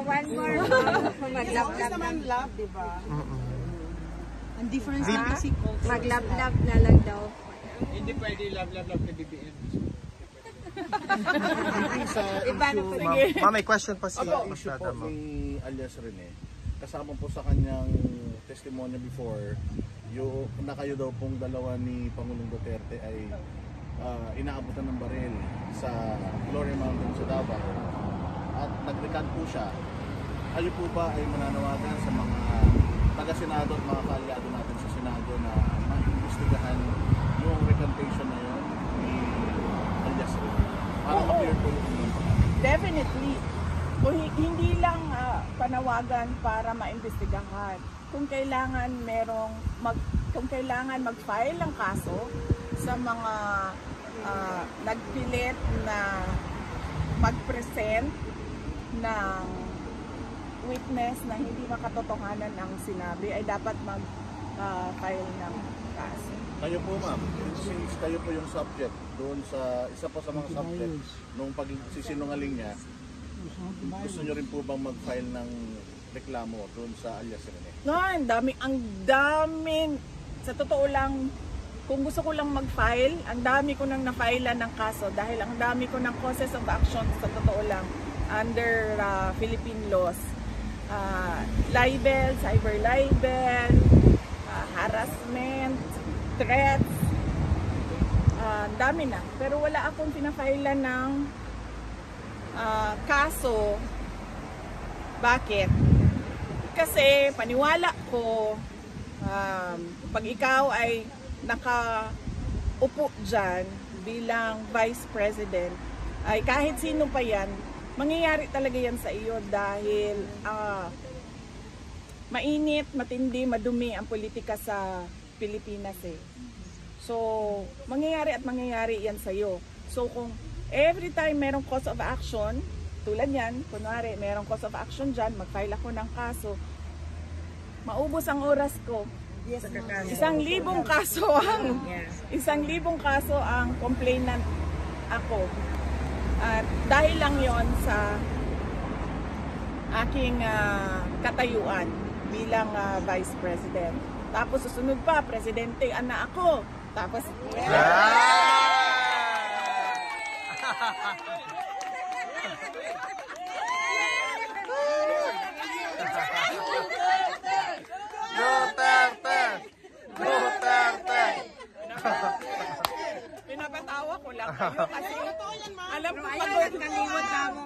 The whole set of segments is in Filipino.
One more. Mag-love-love naman love, di ba? Ang difference na kasi mag-love-love na lang daw. Hindi pwede love-love kay BBM. Iba na po. Ma'am, may question pa siya. Issue po ni alias Rene, kasama po sa kanyang testimonya before, yung na kayo daw pong dalawa ni Pangulong Duterte ay inaabutan ng baril sa Glory Mountain sa Davao at nag-recant po siya. Kayo po ba ay mananawagan sa mga taga-Senado at mga kaalyado natin sa Senado na maimbestigahan yung recantation na yun ni alias Rene? Para ma-clear po yung definitely. Kung hindi lang panawagan para maimbestigahan. Kung kailangan mag-file ng kaso sa mga nagpilit na mag-present ng witness na hindi makatotohanan ang sinabi, ay dapat mag-file ng kaso. Kayo po ma'am, since kayo po yung subject doon sa isa pa sa mga subject nung pagsisinungaling niya, gusto nyo rin po bang mag-file ng reklamo doon sa alias Rene? No, ang daming, sa totoo lang, kung gusto ko lang mag-file, ang dami ko nang na-filean ng kaso dahil ang dami ko ng causes of action sa totoo lang under Philippine laws. Libel, cyber libel, harassment, threats, dami na. Pero wala akong pinafailan ng kaso. Bakit? Kasi paniwala ko, pag ikaw ay nakaupo dyan bilang Vice President, ay kahit sino pa yan, mangyayari talaga yan sa iyo dahil mainit, matindi, madumi ang politika sa Pilipinas eh. So, mangyayari yan sa iyo. So, kung every time merong cause of action, tulad yan, kunwari merong cause of action dyan, mag-file ako ng kaso, maubos ang oras ko. Yes, 1,000 kaso ang complainant ako. At dahil lang yon sa aking katayuan bilang Vice President. Tapos susunod pa, Presidente, anak ako. Tapos, pinapatawa ko lang kayo kasi alam ko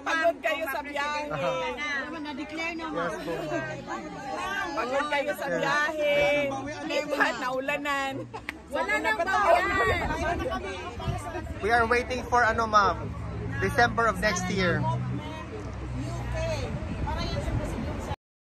pagod kayo sa biyahe. Pagod kayo sa biyahe. Lipat, naulanan. Wala nang bayan. We are waiting for ano ma'am, December of next year.